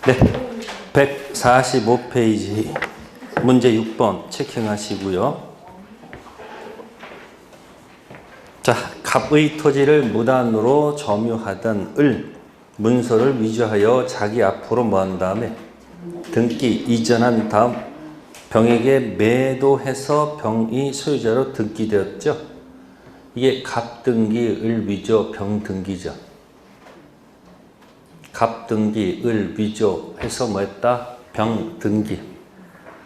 네, 145페이지 문제 6번 체킹하시고요. 자, 갑의 토지를 무단으로 점유하던 을 문서를 위조하여 자기 앞으로 모은 다음에 등기 이전한 다음 병에게 매도해서 병이 소유자로 등기되었죠. 이게 갑등기 을 위조 병 등기죠. 갑등기 을 위조해서 뭐 했다? 병 등기.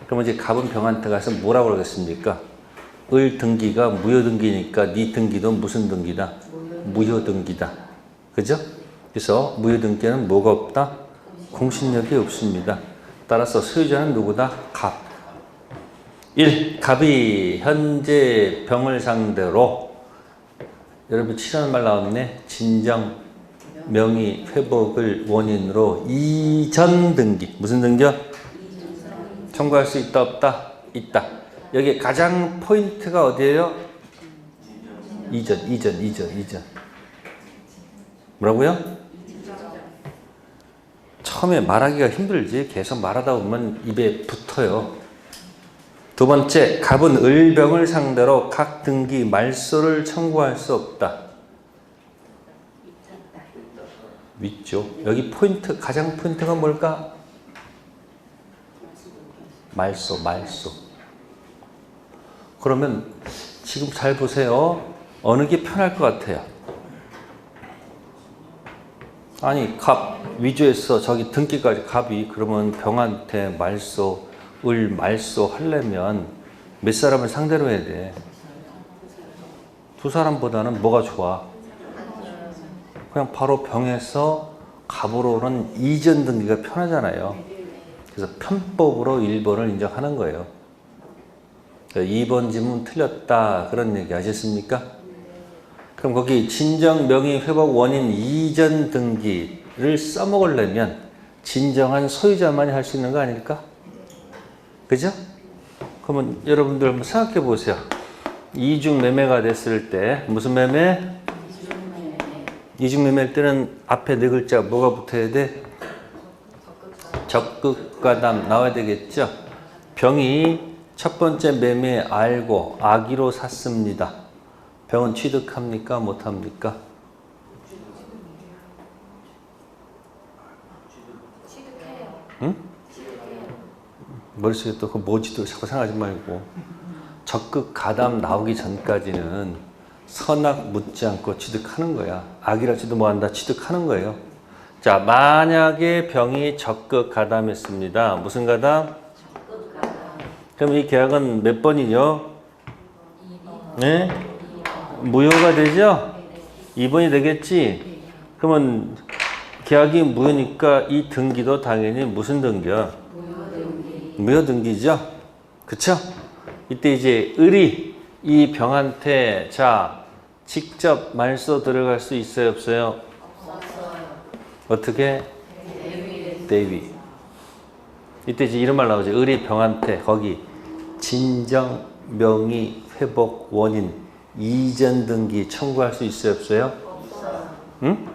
그럼 이제 갑은 병한테 가서 뭐라고 그러겠습니까? 을 등기가 무효 등기니까 네 등기도 무슨 등기다? 무효 등기다. 그죠? 그래서 무효 등기는 뭐가 없다? 공신력이 없습니다. 따라서 소유자는 누구다? 갑. 1. 갑이 현재 병을 상대로 여러분 치라는 말 나왔네. 진정 명의 회복을 원인으로 이전 등기. 무슨 등기요? 청구할 수 있다 없다? 있다. 여기 가장 포인트가 어디예요? 이전. 뭐라고요? 처음에 말하기가 힘들지. 계속 말하다 보면 입에 붙어요. 두 번째, 갑은 을병을 상대로 각 등기 말소를 청구할 수 없다. 있죠. 여기 포인트, 가장 포인트가 뭘까? 말소. 그러면 지금 잘 보세요. 어느 게 편할 것 같아요? 아니, 갑 위조해서 저기 등기까지 갑이 그러면 병한테 말소, 을 말소 하려면 몇 사람을 상대로 해야 돼? 두 사람보다는 뭐가 좋아? 그냥 바로 병에서 갑으로는 이전 등기가 편하잖아요. 그래서 편법으로 1번을 인정하는 거예요. 2번 질문 틀렸다 그런 얘기 하셨습니까? 그럼 거기 진정 명의 회복 원인 이전 등기를 써먹으려면 진정한 소유자만이 할 수 있는 거 아닐까? 그죠? 그러면 여러분들 한번 생각해 보세요. 이중 매매가 됐을 때 무슨 매매? 이중 매매일 때는 앞에 네 글자 뭐가 붙어야 돼? 적극가담 나와야 되겠죠? 병이 첫 번째 매매 알고 악의로 샀습니다. 병은 취득합니까? 못합니까? 응? 머릿속에 또 그 뭐지도 자꾸 생각하지 말고 적극 가담 나오기 전까지는 선악 묻지 않고 취득하는 거야. 악이랄지도 뭐한다 취득하는 거예요. 자, 만약에 병이 적극 가담했습니다. 무슨 가담? 그럼 이 계약은 몇 번이죠? 네? 무효가 되죠? 2번이 되겠지? 그러면 계약이 무효니까 이 등기도 당연히 무슨 등기야? 무효 등기죠? 그쵸? 이때 이제 을이 이 병한테 자 직접 말소 들어갈 수 있어요 없어요? 어떻게? 대위. 이때 이제 이런 말 나오죠. 을이 병한테 거기 진정 명의 회복 원인 이전 등기 청구할 수 있어요 없어요? 응?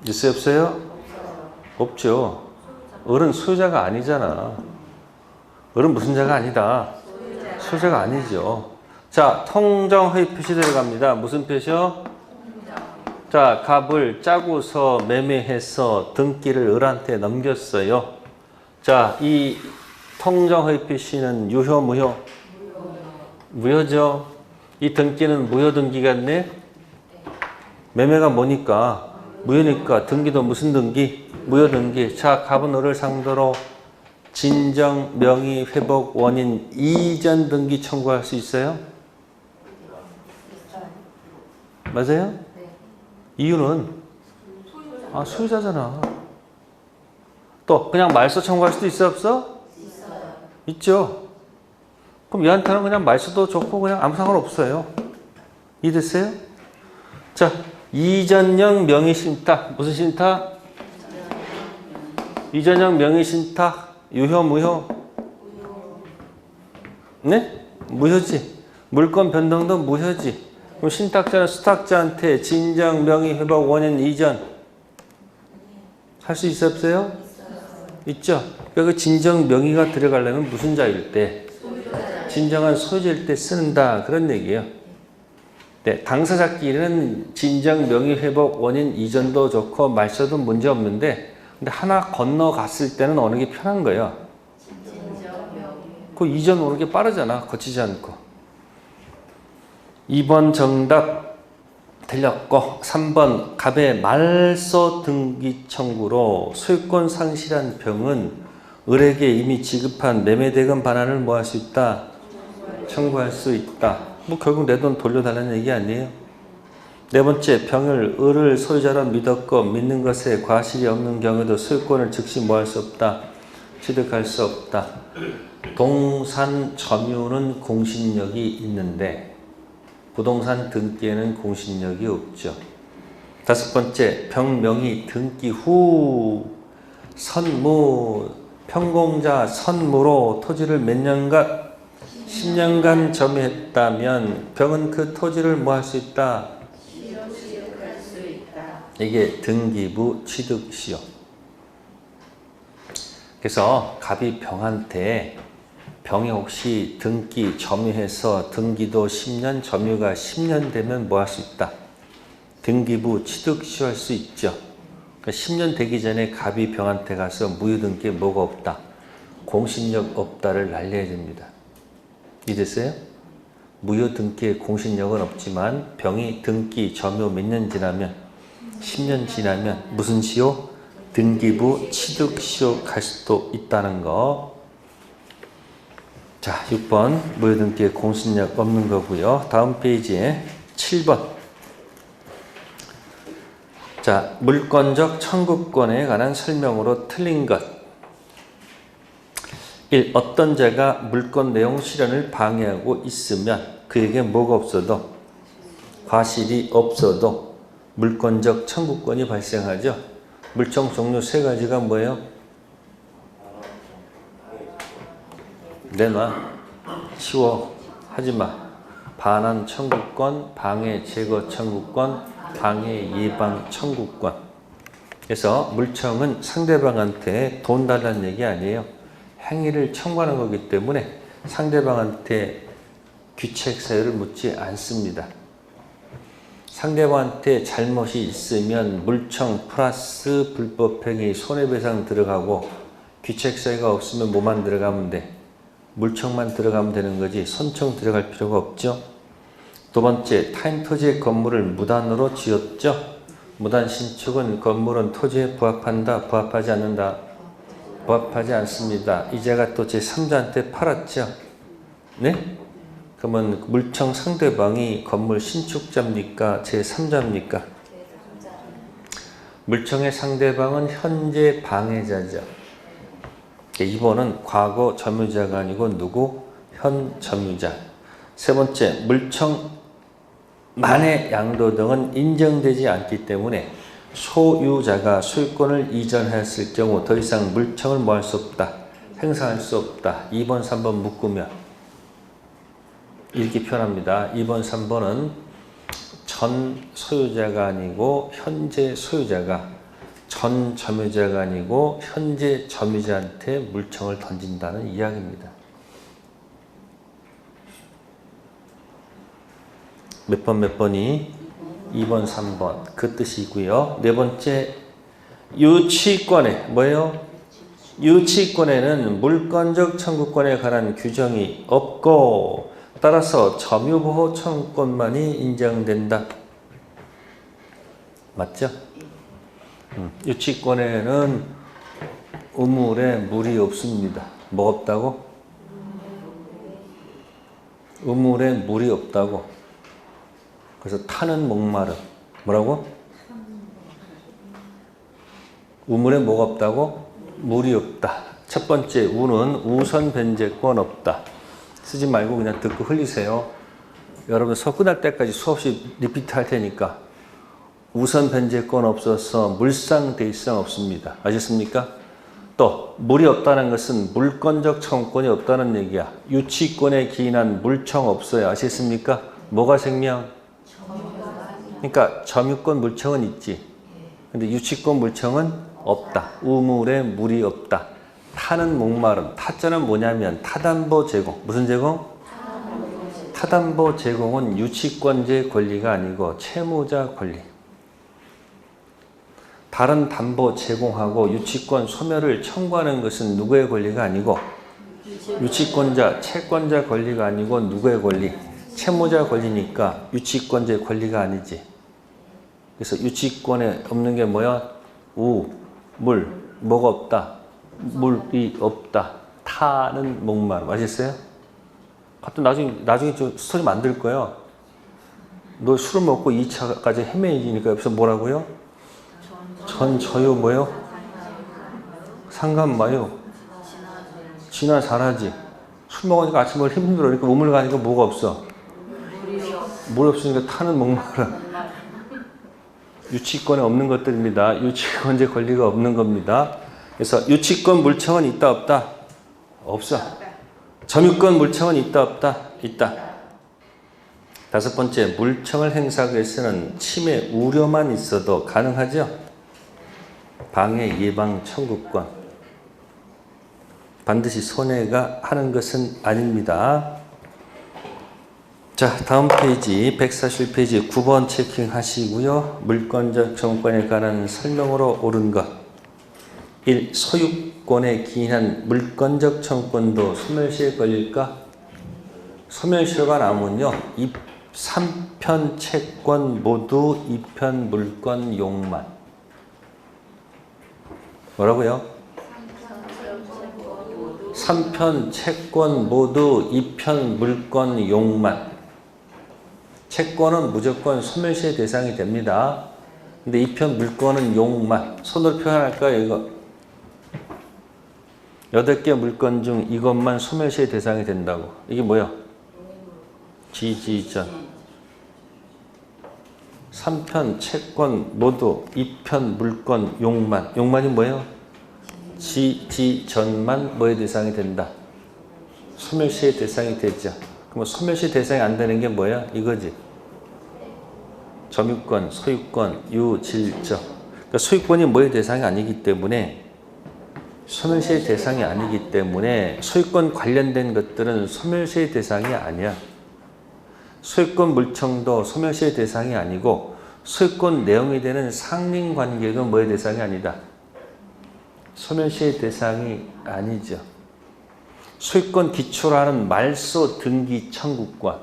있어요 없어요? 없죠. 을은 소유자가 아니잖아. 을은 무슨 자가 아니다? 소유자가 아니죠. 자, 통정의 표시 들어갑니다. 무슨 표시요? 자, 갑을 짜고서 매매해서 등기를 을한테 넘겼어요. 자, 이 통정의 표시는 유효, 무효? 무효죠. 이 등기는 무효 등기 같네? 매매가 뭐니까? 무효니까 등기도 무슨 등기? 무효 등기. 자, 갑은 을을 상대로 진정 명의 회복 원인 이전 등기 청구할 수 있어요? 맞아요? 이유는 소유자잖아. 또 그냥 말소 청구할 수도 있어 없어? 있죠. 그럼 얘한테는 그냥 말소도 좋고 그냥 아무 상관없어요. 이해됐어요? 자, 이전형 명의 신탁. 무슨 신탁? 이전형 명의 신탁. 유효 무효? 네? 무효지. 물권 변동도 무효지. 그럼 신탁자는 수탁자한테 진정 명의 회복 원인 이전 할 수 있어요, 없어요? 있죠. 그러니까 그 진정 명의가 들어가려면 무슨 자일 때? 진정한 소유자일 때 쓴다. 그런 얘기예요. 네, 당사자끼리는 진정 명의 회복 원인 이전도 좋고 말소도 문제 없는데, 근데 하나 건너갔을 때는 어느 게 편한 거예요. 그 이전 오는 게 빠르잖아. 거치지 않고. 2번 정답 틀렸고 3번 갑의 말소 등기 청구로 소유권 상실한 병은 을에게 이미 지급한 매매대금 반환을 뭐 할 수 있다? 청구할 수 있다. 뭐 결국 내 돈 돌려달라는 얘기 아니에요? 네 번째, 병을 을을 소유자로 믿었고 믿는 것에 과실이 없는 경우에도 소유권을 즉시 뭐 할 수 없다? 취득할 수 없다. 동산 점유는 공신력이 있는데 부동산 등기에는 공신력이 없죠. 다섯 번째, 병명의 등기 후 선무, 평공자 선무로 토지를 몇 년간? 10년간 점유했다면 병은 그 토지를 뭐 할 수 있다? 취득할 수 있다. 이게 등기부 취득시효. 그래서 갑이 병한테 병이 혹시 등기 점유해서 등기도 10년, 점유가 10년 되면 뭐 할 수 있다? 등기부 취득시효 할 수 있죠. 그러니까 10년 되기 전에 갑이 병한테 가서 무효등기에 뭐가 없다? 공신력 없다를 날려야 됩니다. 이해됐어요? 무효등기에 공신력은 없지만 병이 등기 점유 몇 년 지나면 10년 지나면 무슨 시효? 등기부 취득시효 갈 수도 있다는 거. 자, 6번 무효등기에 공신력 없는 거고요. 다음 페이지에 7번. 자, 물권적 청구권에 관한 설명으로 틀린 것. 1. 어떤 자가 물권 내용 실현을 방해하고 있으면 그에게 뭐가 없어도 과실이 없어도 물권적 청구권이 발생하죠. 물청 종류 세 가지가 뭐예요? 내놔, 치워, 하지마. 반환 청구권, 방해 제거 청구권, 방해 예방 청구권. 그래서 물청은 상대방한테 돈 달라는 얘기 아니에요. 행위를 청구하는 거기 때문에 상대방한테 귀책 사유를 묻지 않습니다. 상대방한테 잘못이 있으면 물청 플러스 불법행위 손해배상 들어가고 귀책 사유가 없으면 뭐만 들어가면 돼? 물청만 들어가면 되는 거지 손청 들어갈 필요가 없죠. 두 번째, 타인 토지의 건물을 무단으로 지었죠. 무단 신축은 건물은 토지에 부합한다, 부합하지 않는다? 부합하지 않습니다. 이자가 또 제3자한테 팔았죠. 네? 그러면 물청 상대방이 건물 신축자입니까? 제3자입니까? 물청의 상대방은 현재 방해자죠. 2번은 과거 점유자가 아니고 누구? 현 점유자. 세 번째, 물청 만의 양도 등은 인정되지 않기 때문에 소유자가 소유권을 이전했을 경우 더 이상 물청을 뭐 할 수 없다? 행사할 수 없다. 2번, 3번 묶으면 이렇게 표현합니다. 2번, 3번은 전 소유자가 아니고 현재 소유자가 전 점유자가 아니고 현재 점유자한테 물청을 던진다는 이야기입니다. 몇 번 몇 번이? 2번, 3번. 그 뜻이고요. 네 번째, 유치권에 뭐예요? 유치권에는 물권적 청구권에 관한 규정이 없고 따라서 점유보호 청구권만이 인정된다. 맞죠? 유치권에는 우물에 물이 없습니다. 뭐 없다고? 우물에 물이 없다고. 그래서 타는 목마름. 뭐라고? 우물에 뭐가 없다고? 물이 없다. 첫 번째, 우는 우선 변제권 없다. 쓰지 말고 그냥 듣고 흘리세요. 여러분 수업 끝날 때까지 수없이 리피트 할 테니까 우선 변제권 없어서 물상 대입상 없습니다. 아셨습니까? 또 물이 없다는 것은 물권적 청구권이 없다는 얘기야. 유치권에 기인한 물청 없어요. 아셨습니까? 뭐가 생명? 그러니까 점유권 물청은 있지. 근데 유치권 물청은 없다. 우물에 물이 없다. 타는 목마름. 타자는 뭐냐면 타담보 제공. 무슨 제공? 타담보 제공은 유치권자의 권리가 아니고 채무자 권리. 다른 담보 제공하고 유치권 소멸을 청구하는 것은 누구의 권리가 아니고 유치권자, 채권자 권리가 아니고 누구의 권리? 채무자 권리니까 유치권자의 권리가 아니지. 그래서 유치권에 없는 게 뭐야? 물, 뭐가 없다? 물이 없다. 타는 목마름. 아셨어요? 하여튼 나중에 좀 스토리 만들 거예요. 너 술을 먹고 2차까지 헤매지니까 옆에서 뭐라고요? 전 저요 뭐요? 상관마요. 지나 잘하지. 술 먹으니까 아침에 힘들어. 그러니까 우물 가니까 뭐가 없어? 물이 없으니까 타는 목마름. 유치권에 없는 것들입니다. 유치권자 권리가 없는 겁니다. 그래서 유치권 물청은 있다 없다? 없어. 점유권 물청은 있다 없다? 있다. 다섯 번째, 물청을 행사하기 위해서는 침해 우려만 있어도 가능하죠? 방해 예방 청구권. 반드시 손해가 하는 것은 아닙니다. 자, 다음 페이지 141페이지 9번 체킹하시고요. 물권적 청구권에 관한 설명으로 옳은 것. 1. 소유권에 기인한 물권적 청구권도 소멸시에 걸릴까? 소멸시효가 나오면요. 3편 채권 모두 2편 물권 용만. 뭐라고요? 3편 채권 모두 2편 물권 용만. 채권은 무조건 소멸시의 대상이 됩니다. 근데 2편 물권은 용만. 손으로 표현할까요? 이거 8개 물권 중 이것만 소멸시의 대상이 된다고. 이게 뭐야? 지지전. 3편 채권 모두 2편 물권 용만. 용만이 뭐예요? 지지전만 뭐의 대상이 된다? 소멸시의 대상이 되죠. 그럼 소멸시 대상이 안 되는 게 뭐야? 이거지. 점유권, 소유권, 유질적. 그러니까 소유권이 뭐의 대상이 아니기 때문에 소멸시의 대상이 아니기 때문에 소유권 관련된 것들은 소멸시의 대상이 아니야. 소유권 물청도 소멸시의 대상이 아니고 소유권 내용이 되는 상린관계도 뭐의 대상이 아니다. 소멸시의 대상이 아니죠. 소유권 기초로 하는 말소 등기 청구권.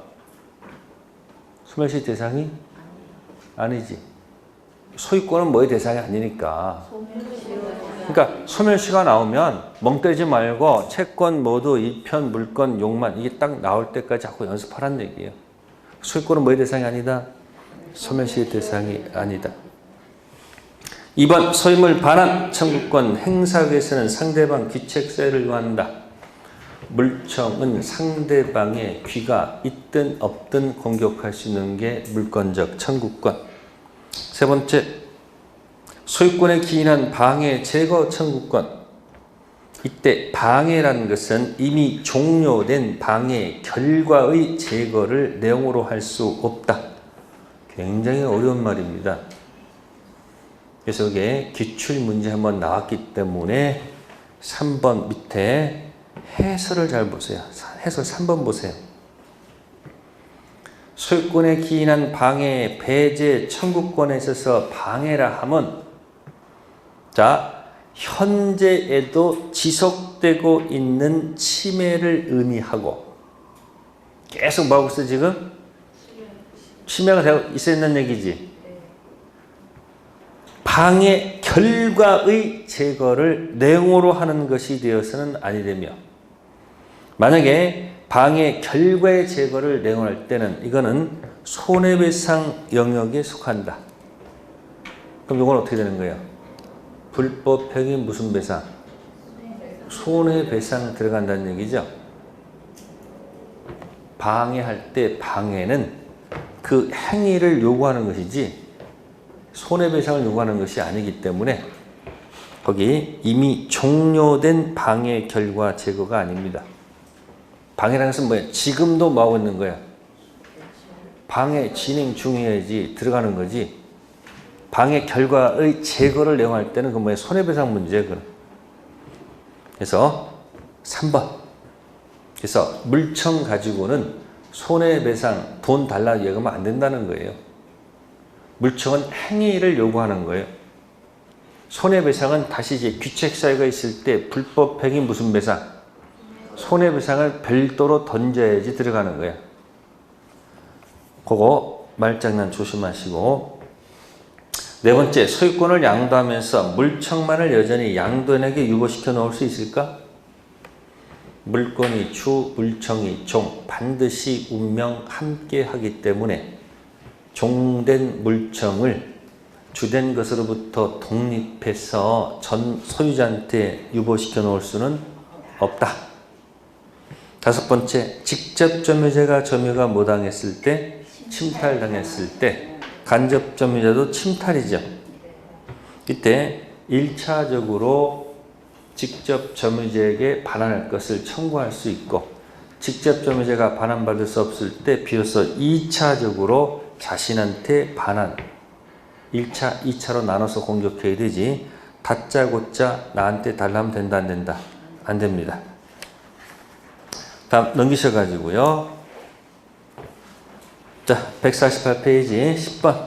소멸시 대상이 아니지. 소유권은 뭐의 대상이 아니니까. 그러니까 소멸시가 나오면 멍 때리지 말고 채권 모두 2편 물권 용만 이게 딱 나올 때까지 자꾸 연습하라는 얘기예요. 소유권은 뭐의 대상이 아니다. 소멸시의 대상이 아니다. 2번 소유물 반환 청구권 행사하기 위해서는 상대방 귀책사유를 요한다. 물청은 상대방의 귀가 있든 없든 공격할 수 있는 게 물권적 청구권. 세 번째, 소유권에 기인한 방해 제거 청구권. 이때 방해라는 것은 이미 종료된 방해 결과의 제거를 내용으로 할 수 없다. 굉장히 어려운 말입니다. 그래서 이게 기출문제 한번 나왔기 때문에 3번 밑에 해설을 잘 보세요. 해설 3번 보세요. 소유권에 기인한 방해, 배제, 청구권에 있어서 방해라 하면 자, 현재에도 지속되고 있는 침해를 의미하고 계속 뭐하고 있어 지금? 침해가 있어 있는 얘기지. 방해 결과의 제거를 내용으로 하는 것이 되어서는 아니 되며 만약에 방해 결과의 제거를 내용할 때는 이거는 손해배상 영역에 속한다. 그럼 이건 어떻게 되는 거예요? 불법행위 무슨 배상? 손해배상 들어간다는 얘기죠. 방해할 때 방해는 그 행위를 요구하는 것이지 손해배상을 요구하는 것이 아니기 때문에 거기 이미 종료된 방해 결과 제거가 아닙니다. 방해라는 것은 뭐예요? 지금도 뭐하고 있는 거야? 방해 진행 중이어야지 들어가는 거지. 방해 결과의 제거를 내용할 때는 그 뭐예요? 손해배상 문제. 그래서 3번. 그래서 물청 가지고는 손해배상 돈 달라고 얘기하면 안 된다는 거예요. 물청은 행위를 요구하는 거예요. 손해배상은 다시 이제 귀책사유가 있을 때 불법행위 무슨 배상? 손해배상을 별도로 던져야지 들어가는 거예요. 그거 말장난 조심하시고. 네 번째, 소유권을 양도하면서 물청만을 여전히 양도인에게 유보시켜 놓을 수 있을까? 물권이 주, 물청이 종, 반드시 운명 함께 하기 때문에 종된 물청을 주된 것으로부터 독립해서 전 소유자한테 유보시켜 놓을 수는 없다. 다섯 번째, 직접 점유자가 점유가 뭐 당했을 때? 침탈당했을 때 간접 점유자도 침탈이죠. 이때 1차적으로 직접 점유자에게 반환할 것을 청구할 수 있고 직접 점유자가 반환받을 수 없을 때 비로소 2차적으로 자신한테 반환 1차, 2차로 나눠서 공격해야 되지 다짜고짜 나한테 달라면 된다 안 된다? 안 됩니다. 다음 넘기셔가지고요. 자, 148페이지 10번.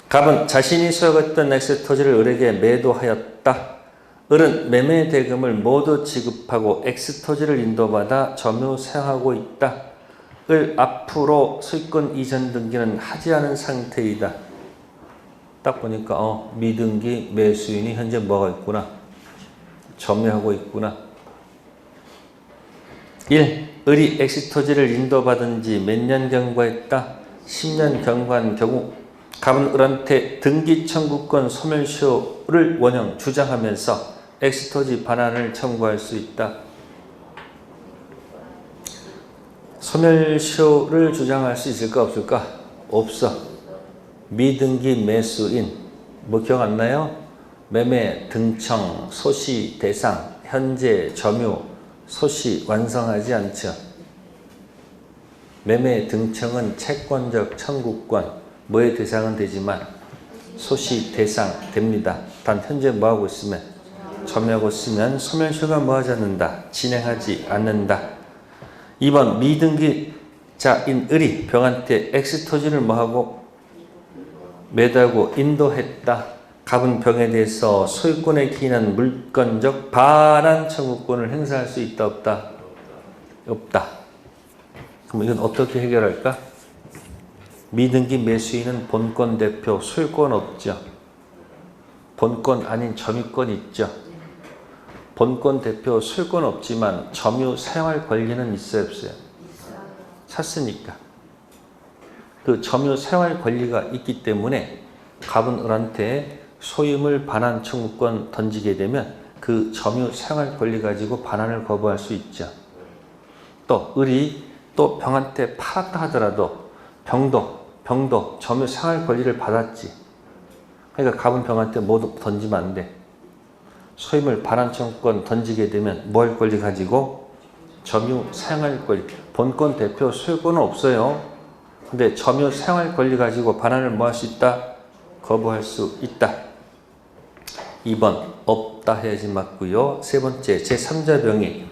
갑은 자신이 소유했던 엑스토지를 을에게 매도하였다. 을은 매매 대금을 모두 지급하고 엑스토지를 인도받아 점유 사용하고 있다. 을 앞으로 소유권 이전 등기는 하지 않은 상태이다. 딱 보니까 미등기 매수인이 현재 뭐가 있구나? 점유하고 있구나. 1. 을이 엑스토지를 인도받은 지 몇 년 경과했다? 10년 경과한 경우 갑은 을한테 등기 청구권 소멸시효를 원형 주장하면서 엑스토지 반환을 청구할 수 있다. 소멸시효를 주장할 수 있을까 없을까? 없어. 미등기 매수인 뭐 기억 안 나요? 매매 등청 소시 대상 현재 점유 소시 완성하지 않죠. 매매 등청은 채권적 청구권 뭐의 대상은 되지만 소시 대상 됩니다. 단 현재 뭐하고 있으면 점유하고 있으면 소멸시효가 뭐하지 않는다. 진행하지 않는다. 2번 미등기자인 을이 병한테 엑스토지를 뭐하고 매도하고 인도했다. 갑은 병에 대해서 소유권에 기인한 물권적 반환 청구권을 행사할 수 있다 없다? 없다. 그럼 이건 어떻게 해결할까? 미등기 매수인은 본권 대표 소유권 없죠. 본권 아닌 점유권 있죠. 본권 대표 소유권 없지만 점유 사용할 권리는 있어요 없어요? 샀으니까. 그 점유 사용할 권리가 있기 때문에 갑은 을한테 소유물 반환 청구권 던지게 되면 그 점유 사용할 권리 가지고 반환을 거부할 수 있죠. 또 을이 또 병한테 팔았다 하더라도 병도 점유 사용할 권리를 받았지. 그러니까 갑은 병한테 모두 던지면 안 돼. 소유물 반환 청구권 던지게 되면 뭐 할 권리 가지고? 점유 사용할 권리. 본권 대표 소유권은 없어요. 근데 점유 사용할 권리 가지고 반환을 뭐 할 수 있다? 거부할 수 있다. 2번 없다 해야지 맞고요. 세 번째 제3자 병이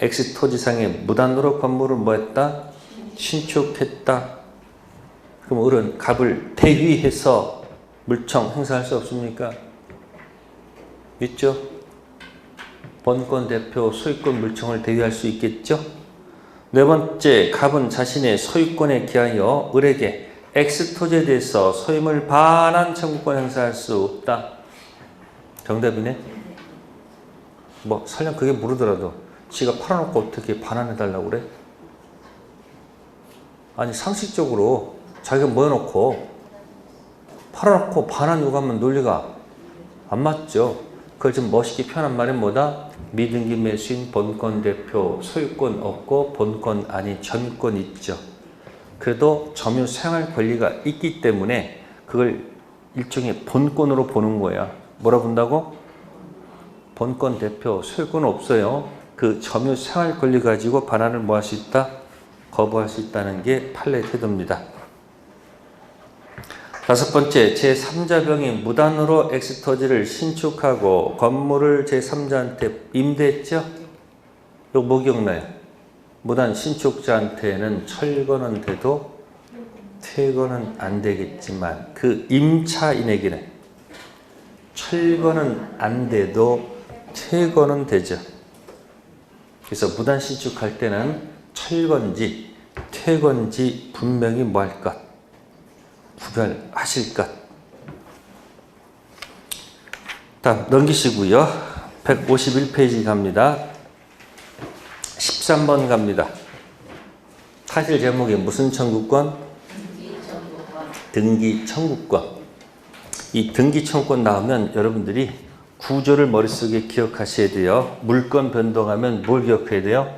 엑스토지상에 무단으로 건물을 뭐 했다? 신축했다. 그럼 을은 갑을 대위해서 물청 행사할 수 없습니까? 있죠? 본권 대표 소유권 물청을 대위할 수 있겠죠? 네 번째 갑은 자신의 소유권에 기하여 을에게 엑스토지에 대해서 소유물 반환 청구권 행사할 수 없다. 정답이네? 뭐 설령 그게 모르더라도 지가 팔아놓고 어떻게 반환해달라고 그래? 아니 상식적으로 자기가 모여놓고 팔아놓고 반환 요구하면 논리가 안 맞죠. 그걸 좀 멋있게 표현한 말은 뭐다? 미등기 매수인 본권 대표 소유권 없고 본권 아닌 점유권 있죠. 그래도 점유 사용할 권리가 있기 때문에 그걸 일종의 본권으로 보는 거야. 뭐라 본다고? 본권 대표 소유권은 없어요. 그 점유 사용할 권리 가지고 반환을 뭐 할 수 있다? 거부할 수 있다는 게 판례 태도입니다. 5번째, 제3자병이 무단으로 엑스토지를 신축하고 건물을 제3자한테 임대했죠? 이거 뭐 기억나요? 무단 신축자한테는 철거는 돼도 퇴거는 안 되겠지만 그 임차인에게는 철거는 안 돼도 퇴거는 되죠. 그래서 무단 신축할 때는 철거인지 퇴거인지 분명히 뭐 할 것? 구별하실 것. 다음 넘기시고요. 151페이지 갑니다. 13번 갑니다. 타실 제목이 무슨 청구권? 등기 청구권. 이 등기 청구권 나오면 여러분들이 구조를 머릿속에 기억하셔야 돼요. 물건 변동하면 뭘 기억해야 돼요?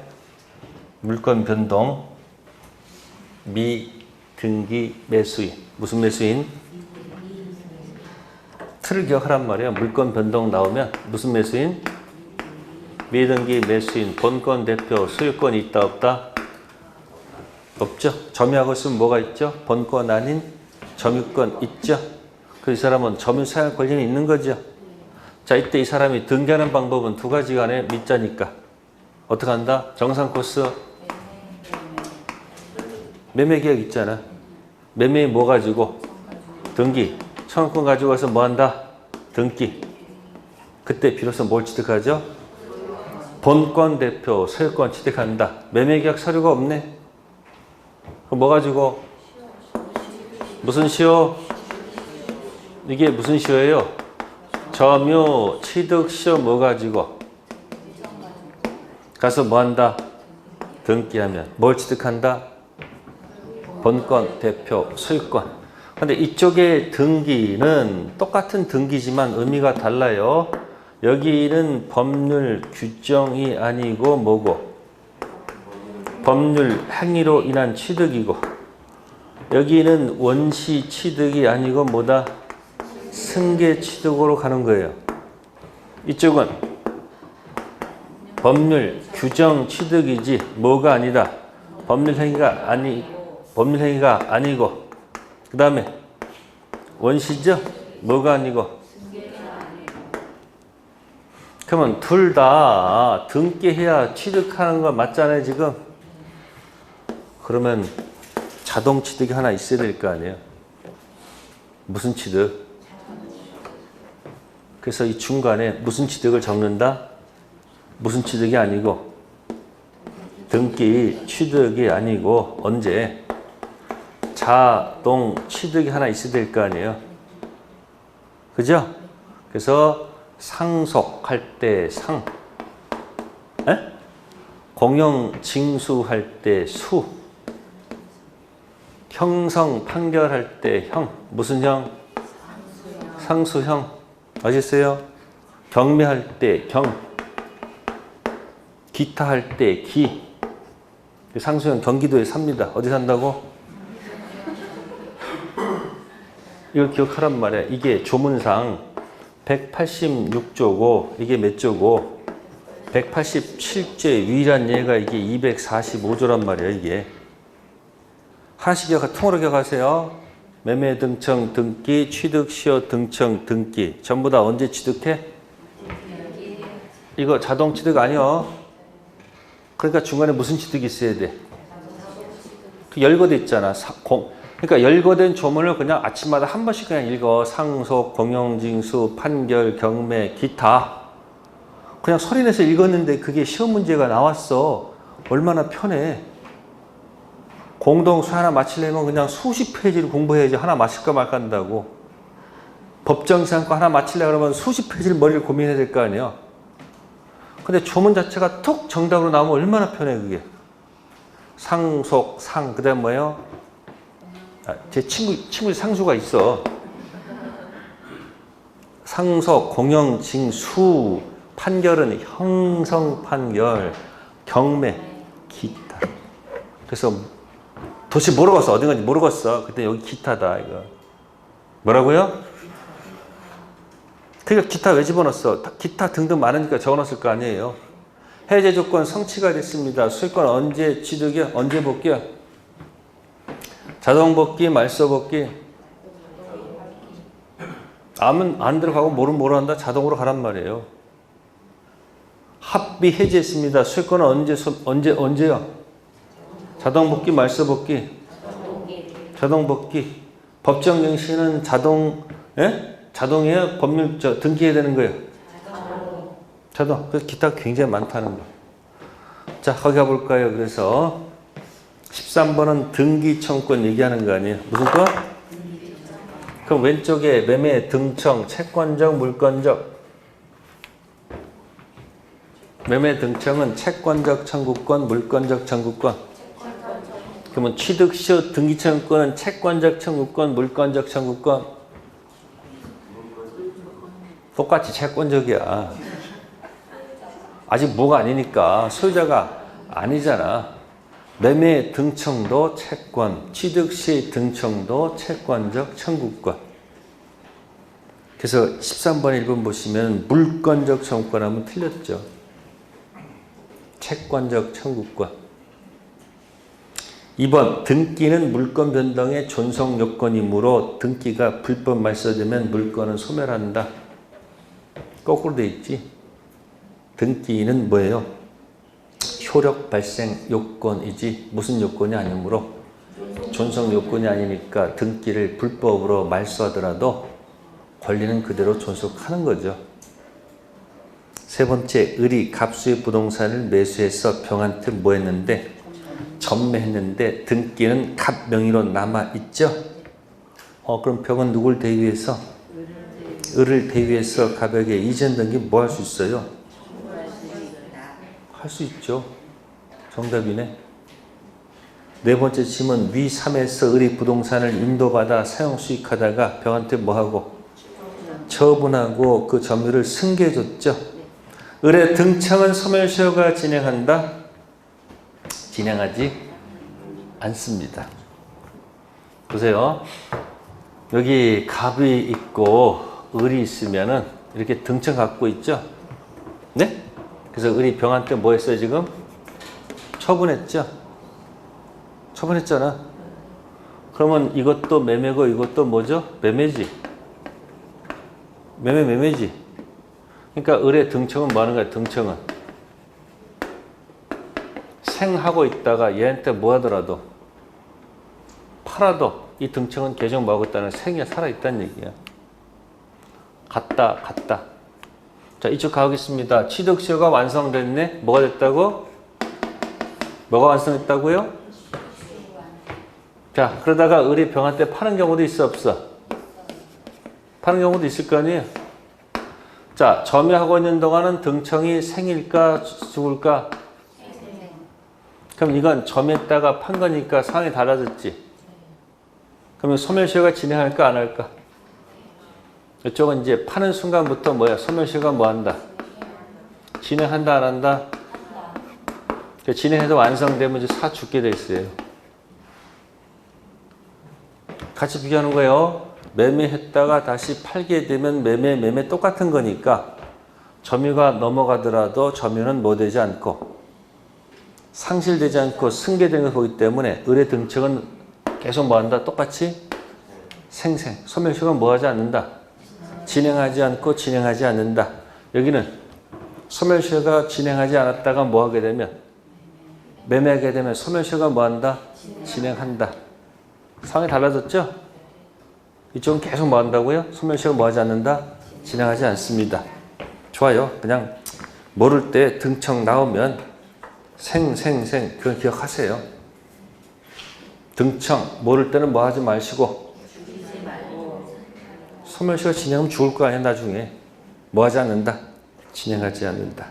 물건 변동, 미등기 매수인. 무슨 매수인? 틀을 기억하란 말이에요. 물건 변동 나오면 무슨 매수인? 미등기 매수인. 본권 대표 소유권이 있다 없다? 없죠. 점유하고 있으면 뭐가 있죠? 본권 아닌 점유권 있죠. 그 이 사람은 점유 사용 권리는 있는 거죠. 자, 이때 이 사람이 등기하는 방법은 두 가지가 안에 밑자니까 어떻게 한다? 정상 코스 매매계약 있잖아. 매매 뭐 가지고? 등기. 청구권 가지고 와서 뭐 한다? 등기. 그때 비로소 뭘 취득하죠? 본권 대표 소유권 취득한다. 매매계약 서류가 없네. 그럼 뭐 가지고? 무슨 시효? 이게 무슨 시효예요? 점유 취득 시효 뭐 가지고? 가서 뭐 한다? 등기하면 뭘 취득한다? 본권 대표 소유권. 근데 이쪽의 등기는 똑같은 등기지만 의미가 달라요. 여기는 법률 규정이 아니고 뭐고? 법률 행위로 인한 취득이고, 여기는 원시 취득이 아니고 뭐다? 승계 취득으로 가는 거예요. 이쪽은 법률 규정 취득이지 뭐가 아니다. 법률 행위가 아니고 그 다음에 원시죠? 뭐가 아니고. 그러면 둘 다 등기해야 취득하는 거 맞잖아요 지금. 그러면 자동 취득이 하나 있어야 될 거 아니에요. 무슨 취득? 그래서 이 중간에 무슨 취득을 적는다? 무슨 취득이 아니고 등기 취득이 아니고 언제? 자동 취득이 하나 있어야 될 거 아니에요. 그죠? 그래서 상속할 때 상, 공용 징수할 때 수, 형성 판결할 때 형. 무슨 형? 상수형. 아셨어요? 경매할 때 경, 기타 할 때 기. 상수형 경기도에 삽니다. 어디 산다고? 이걸 기억하란 말이야. 이게 조문상 186조고 이게 몇 조고 187조의 유일한 예가 이게 245조란 말이야. 이게 하나씩 통으로 기억하세요. 매매 등청 등기, 취득 시효 등청 등기 전부 다 언제 취득해? 이거 자동 취득 아니요. 그러니까 중간에 무슨 취득이 있어야 돼? 그 열거돼 있잖아. 그러니까 열거된 조문을 그냥 아침마다 한 번씩 그냥 읽어. 상속, 공용징수, 판결, 경매, 기타. 그냥 소리내서 읽었는데 그게 시험 문제가 나왔어. 얼마나 편해. 공동수 하나 마치려면 그냥 수십 페이지를 공부해야지 하나 마칠까 말까 한다고. 법정시한거 하나 마치려고 그러면 수십 페이지를 머리를 고민해야 될 거 아니에요. 근데 조문 자체가 톡 정답으로 나오면 얼마나 편해 그게. 상속, 상, 그 다음 뭐예요? 제 친구 상수가 있어. 상속, 공영, 징수, 판결은 형성 판결, 경매, 기타. 그래서 도대체 모르겠어. 어디 간지 모르겠어. 그때 여기 기타다 이거. 뭐라고요? 그러니까 기타 왜 집어넣었어? 기타 등등 많으니까 적어놨을 거 아니에요. 해제 조건 성취가 됐습니다. 소유권 언제 취득이요? 언제 복귀요? 자동 복귀, 말소 복귀? 안 들어가고 뭐를 뭐로 한다? 자동으로 가란 말이에요. 합의 해제했습니다. 소유권은 언제요? 자동 복귀, 말소 복귀? 자동 복귀. 법정 갱신은 자동이에요? 법률, 등기해야 되는 거예요? 자동. 그래서 기타 굉장히 많다는 거. 자, 거기 가볼까요? 그래서 13번은 등기 청구권 얘기하는 거 아니에요? 무슨 거? 그럼 왼쪽에 매매, 등청, 채권적, 물권적. 매매 등청은 채권적 청구권, 물권적 청구권. 그러면 취득시효 등기 청구권은 채권적 청구권, 물권적 청구권. 똑같이 채권적이야. 아직 뭐가 아니니까 소유자가 아니잖아. 매매 등청도 채권, 취득시 등청도 채권적 청구권. 그래서 13번 1번 보시면 물권적 청구권 하면 틀렸죠. 채권적 청구권. 2번 등기는 물권 변동의 존속 요건이므로 등기가 불법 말소되면 물권은 소멸한다. 거꾸로 돼 있지. 등기는 뭐예요? 효력 발생 요건이지 무슨 요건이 아니므로 존속 요건이 아니니까 등기를 불법으로 말소하더라도 권리는 그대로 존속하는 거죠. 세 번째, 을이 갑수의 부동산을 매수해서 병한테 뭐 했는데? 전매했는데 등기는 갑 명의로 남아있죠? 그럼 병은 누굴 대위해서? 을을 대위해서 갑에게 이전 등기 뭐 할 수 있어요? 할 수 있죠. 정답이네. 네 번째 질문, 위 3에서 을이 부동산을 인도받아 사용 수익하다가 병한테 뭐하고? 처분하고 그 점유를 승계해줬죠. 을의 등청은 소멸시효가 진행한다? 진행하지 않습니다. 보세요. 여기 갑이 있고 을이 있으면은 이렇게 등청 갖고 있죠? 네? 그래서 을이 병한테 뭐 했어요 지금? 처분했죠? 처분했잖아. 그러면 이것도 매매고 이것도 뭐죠? 매매지. 매매지. 그러니까 을의 등청은 뭐 하는 거야? 등청은 생하고 있다가 얘한테 뭐 하더라도 팔아도 이 등청은 계속 뭐 하고 있다는 생이 살아있다는 얘기야. 같다. 자, 이쪽 가보겠습니다. 취득시효가 완성됐네. 뭐가 됐다고? 뭐가 완성됐다고요? 자, 그러다가 을이 병한테 파는 경우도 있어 없어? 파는 경우도 있을 거 아니에요? 자, 점유하고 있는 동안은 등청이 생일까 죽을까? 그럼 이건 점유했다가 판 거니까 상황이 달라졌지. 그러면 소멸시효가 진행할까 안 할까? 이쪽은 이제 파는 순간부터 뭐야? 소멸시효가 뭐 한다? 진행한다 안 한다? 진행해서 완성되면 이제 사 죽게 돼 있어요. 같이 비교하는 거예요. 매매했다가 다시 팔게 되면 매매 똑같은 거니까 점유가 넘어가더라도 점유는 뭐 되지 않고 상실되지 않고 승계되는 거기 때문에 을의 등청은 계속 뭐 한다? 똑같이 생생. 소멸시효가 뭐 하지 않는다? 진행하지 않고 진행하지 않는다. 여기는 소멸시효가 진행하지 않았다가 뭐 하게 되면 매매하게 되면 소멸시효가 뭐 한다? 진행한다. 상황이 달라졌죠? 이쪽은 계속 뭐 한다고요? 소멸시효가 뭐 하지 않는다? 진행하지 않습니다. 좋아요. 그냥 모를 때 등청 나오면 그건 기억하세요. 등청 모를 때는 뭐 하지 마시고 소멸시효가 진행하면 죽을 거 아니야 나중에. 뭐 하지 않는다? 진행하지 않는다.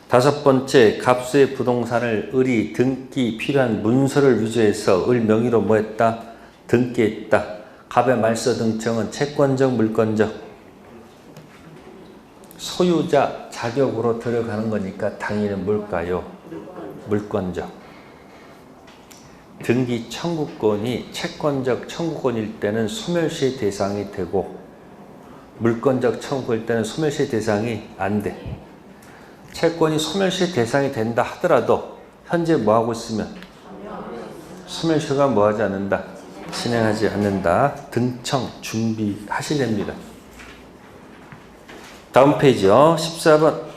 다섯 번째, 갑수의 부동산을 을이 등기 필요한 문서를 위조해서 을 명의로 뭐 했다? 등기했다. 갑의 말소 등청은 채권적, 물권적? 소유자 자격으로 들어가는 거니까 당연히 뭘까요? 물권적. 등기 청구권이 채권적 청구권일 때는 소멸시의 대상이 되고 물권적 청구일 때는 소멸시의 대상이 안 돼. 채권이 소멸시의 대상이 된다 하더라도 현재 뭐 하고 있으면 소멸시효가 뭐 하지 않는다? 진행하지 않는다. 등청 준비하셔야 됩니다. 다음 페이지요. 14번.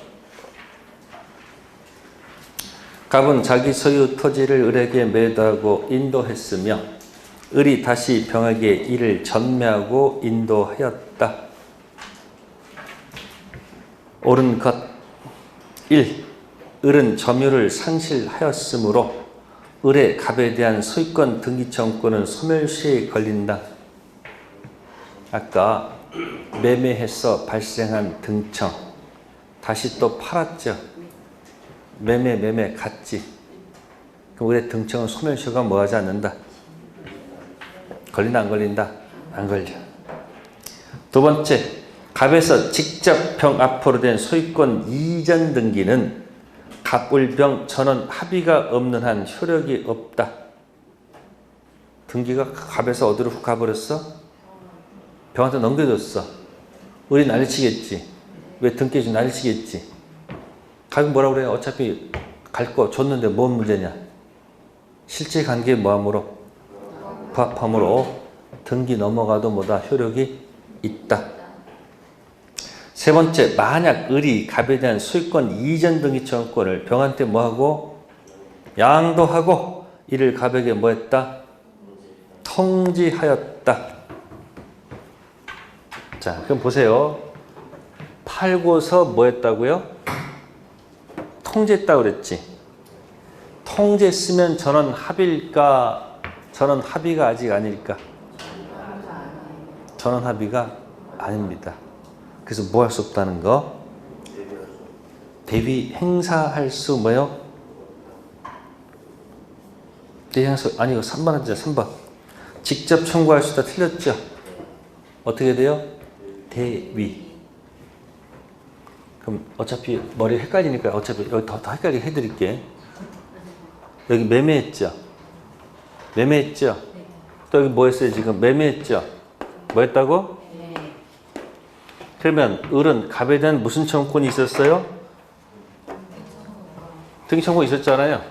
갑은 자기 소유 토지를 을에게 매도하고 인도했으며 을이 다시 병에게 이를 전매하고 인도하였다. 옳은 것 1. 을은 점유를 상실하였으므로 을의 갑에 대한 소유권 등기청구는 소멸시에 걸린다. 아까 매매해서 발생한 등청 다시 또 팔았죠. 매매 갔지. 그럼 을의 등청은 소멸시효가 뭐하지 않는다. 걸린다 안 걸린다? 안 걸려. 두 번째, 갑에서 직접 병 앞으로 된 소유권 이전 등기는 갑을병 전원 합의가 없는 한 효력이 없다. 등기가 갑에서 어디로 훅 가버렸어? 병한테 넘겨줬어. 을이 난리치겠지. 왜 등기해주면 난리치겠지. 갑이 뭐라고 그래? 어차피 갈 거 줬는데 뭔 문제냐? 실제 관계에 뭐함으로? 부합함으로 등기 넘어가도 뭐다? 효력이 있다. 세 번째, 만약 을이 갑에 대한 소유권 이전 등기 청구권을 병한테 뭐하고? 양도하고 이를 갑에게 뭐했다? 통지하였다. 자, 그럼 보세요. 팔고서 뭐했다고요? 통지했다고 그랬지. 통지했으면 전원 합의일까? 전원 합의가 아직 아닐까? 전원 합의가 아닙니다. 그래서 뭐 할 수 없다는 거? 대위 행사할 수 뭐요? 대위 행사 아니 이거 3번 하자. 3번. 직접 청구할 수 있다. 틀렸죠? 어떻게 돼요? 대위. 그럼 어차피 머리 헷갈리니까 어차피 여기 더 헷갈리게 해드릴게. 여기 매매했죠? 매매했죠? 또 여기 뭐 했어요 지금? 매매했죠? 뭐 했다고? 그러면 을은 갑에 대한 무슨 청구권이 있었어요? 등기청구권이 있었잖아요.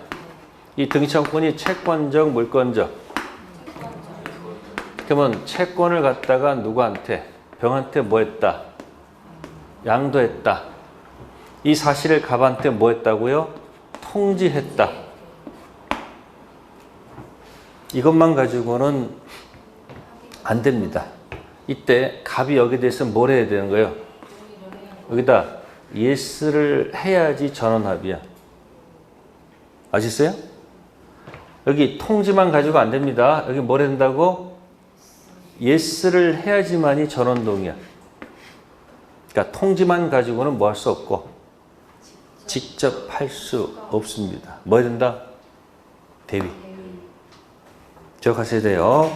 이 등기청구권이 채권적, 물권적. 그러면 채권을 갖다가 누구한테? 병한테 뭐 했다? 양도했다. 이 사실을 갑한테 뭐 했다고요? 통지했다. 이것만 가지고는 안 됩니다. 이때 갑이 여기에 대해서 뭘 해야 되는 거예요? 여기다 예스를 해야지 전원합의야. 아시겠어요? 여기 통지만 가지고 안 됩니다. 여기 뭘 해야 된다고? 예스를 해야지만이 전원동의야. 그러니까 통지만 가지고는 뭐 할 수 없고 직접 할 수 없습니다. 뭐 해야 된다? 대위. 기억하셔야 돼요.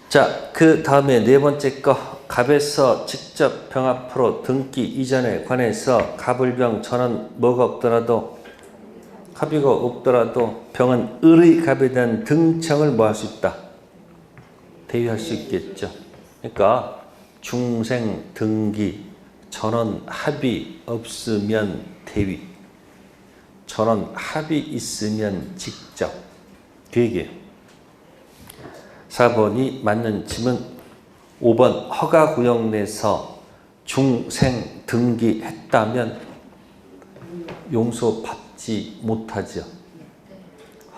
자, 그 다음에 네 번째 거. 갑에서 직접 병 앞으로 등기 이전에 관해서 갑을병 전원 뭐가 없더라도 합의가 없더라도 병은 을의 갑에 대한 등청을 뭐 할 수 있다? 대위할 수 있겠죠. 그러니까 중생 등기 전원 합의 없으면 대위, 전원 합의 있으면 직접. 그 얘기예요. 4번이 맞는 짐은 5번 허가 구역 내에서 중생 등기했다면 용서받지 못하죠.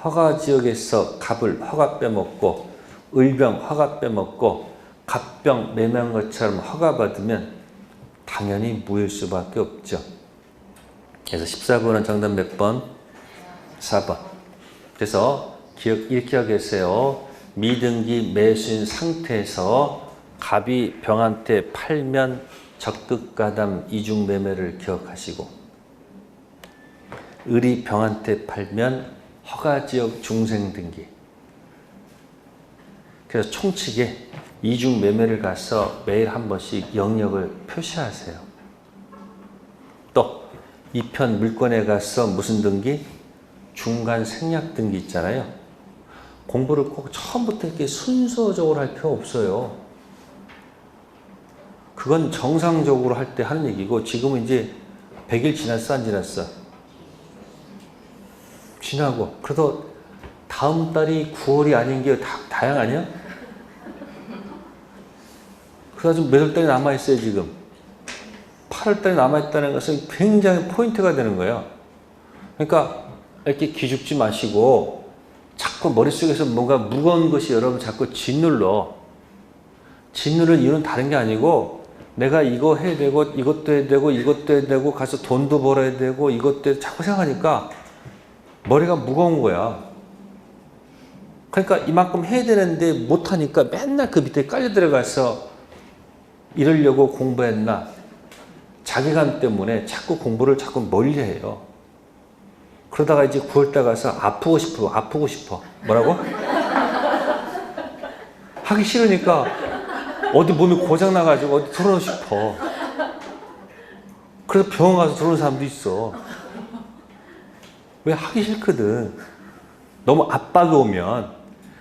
허가 지역에서 갑을 허가 빼먹고 을병 허가 빼먹고 갑병 매매한 것처럼 허가 받으면 당연히 무효일 수밖에 없죠. 그래서 14번은 정답 몇 번? 4번. 그래서 이렇게 하고 계세요. 미등기 매수인 상태에서 갑이 병한테 팔면 적극가담 이중매매를 기억하시고 을이 병한테 팔면 허가지역 중생등기. 그래서 총칙에 이중매매를 가서 매일 한 번씩 영역을 표시하세요. 또 2편 물건에 가서 무슨 등기? 중간 생략 등기 있잖아요. 공부를 꼭 처음부터 이렇게 순서적으로 할 필요 없어요. 그건 정상적으로 할 때 하는 얘기고 지금은 이제 100일 지났어 안 지났어? 지나고 그래도 다음 달이 9월이 아닌 게 다양 아니야? 그래서 몇 월 달이 남아있어요, 지금. 8월 달이 남아있다는 것은 굉장히 포인트가 되는 거예요. 그러니까 이렇게 기죽지 마시고 자꾸 머릿속에서 뭔가 무거운 것이 여러분 자꾸 짓눌러. 짓누를 이유는 다른 게 아니고 내가 이거 해야 되고 이것도 해야 되고 이것도 해야 되고 가서 돈도 벌어야 되고 이것도 해야 자꾸 생각하니까 머리가 무거운 거야. 그러니까 이만큼 해야 되는데 못하니까 맨날 그 밑에 깔려 들어가서 이러려고 공부했나. 자괴감 때문에 자꾸 공부를 자꾸 멀리해요. 그러다가 이제 9월달 가서 아프고 싶어. 뭐라고? 하기 싫으니까 어디 몸이 고장나가지고 어디 들어오고 싶어. 그래서 병원 가서 들어오는 사람도 있어. 왜? 하기 싫거든. 너무 압박이 오면.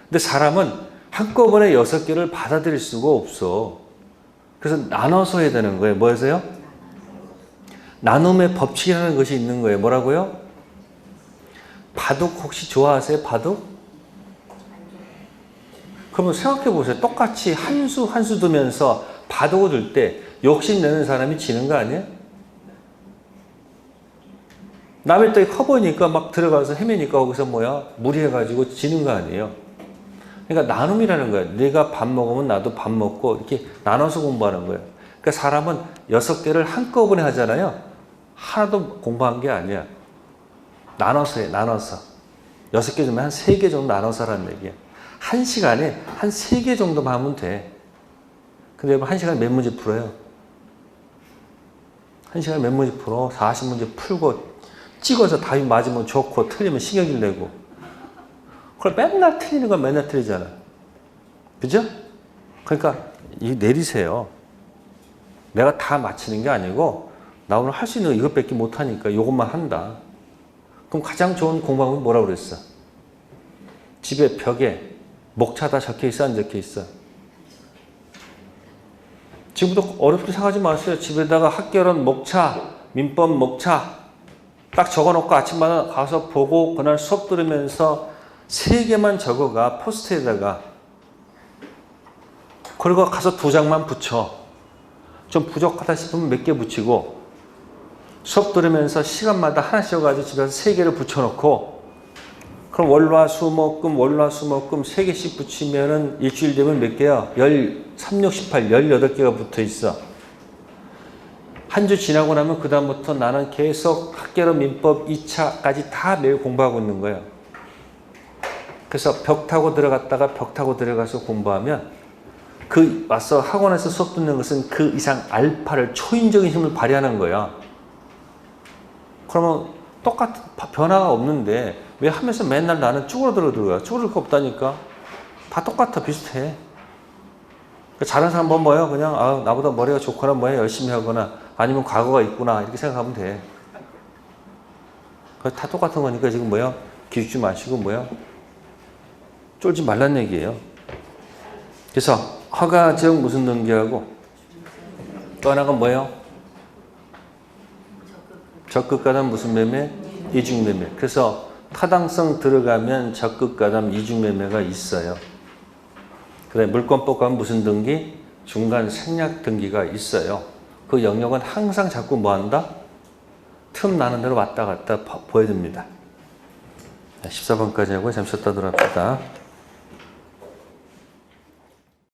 근데 사람은 한꺼번에 6개를 받아들일 수가 없어. 그래서 나눠서 해야 되는 거예요. 뭐였어요? 나눔의 법칙이라는 것이 있는 거예요. 뭐라고요? 바둑 혹시 좋아하세요? 바둑? 그러면 생각해 보세요. 똑같이 한 수 두면서 바둑을 둘 때 욕심내는 사람이 지는 거 아니에요? 남의 떡이 커 보이니까 막 들어가서 헤매니까 거기서 무리해가지고 지는 거 아니에요? 그러니까 나눔이라는 거예요. 내가 밥 먹으면 나도 밥 먹고 이렇게 나눠서 공부하는 거예요. 그러니까 사람은 6개를 한꺼번에 하잖아요. 하나도 공부한 게 아니야. 나눠서 해, 나눠서. 6개 중에 한 3개 정도 나눠서 하라는 얘기야. 1시간에 한 3개 정도만 하면 돼. 근데 여러분 1시간에 몇 문제 풀어요? 1시간에 몇 문제 풀어? 40문제 풀고 찍어서 답이 맞으면 좋고 틀리면 신경질 내고. 그걸 맨날 틀리는 건 맨날 틀리잖아. 그죠? 그러니까 내리세요. 내가 다 맞히는 게 아니고 나 오늘 할 수 있는 거 이것밖에 못하니까 이것만 한다. 그럼 가장 좋은 공부방법은 뭐라고 그랬어? 집에 벽에 목차다 적혀 있어, 안 적혀 있어? 지금부터 어렵게 생각하지 마세요. 집에다가 학개론 목차, 민법 목차 딱 적어놓고 아침마다 가서 보고 그날 수업 들으면서 3개만 적어가 포스트에다가. 그리고 가서 2장만 붙여. 좀 부족하다 싶으면 몇 개 붙이고 수업 들으면서 시간마다 하나씩 적어가지고 집에서 3개를 붙여놓고 그럼 월화수목금 3개씩 붙이면은 일주일 되면 몇 개야? 3, 6, 18, 18개가 붙어 있어. 한 주 지나고 나면 그 다음부터 나는 계속 학개론 민법 2차까지 다 매일 공부하고 있는 거예요. 그래서 벽 타고 들어갔다가 벽 타고 들어가서 공부하면 와서 학원에서 수업 듣는 것은 그 이상 알파를 초인적인 힘을 발휘하는 거야. 그러면 똑같은 변화가 없는데 왜 하면서 맨날 나는 쭈그러들어요? 쭈그러들 거 없다니까. 다 똑같아. 비슷해. 잘하는 사람 보면 뭐예요? 그냥 나보다 머리가 좋거나 열심히 하거나 아니면 과거가 있구나 이렇게 생각하면 돼. 다 똑같은 거니까 지금 기죽지 마시고 쫄지 말란 얘기예요. 그래서 허가적 무슨 등기하고 또 하나가 뭐예요? 적극가담 무슨 매매? 이중매매. 그래서 타당성 들어가면 적극가담 이중매매가 있어요. 그다음에 물권법 가면 무슨 등기? 중간 생략 등기가 있어요. 그 영역은 항상 자꾸 뭐한다? 틈 나는 대로 왔다 갔다 보여줍니다. 14번까지 하고 잠시 쉬었다 들어갑시다.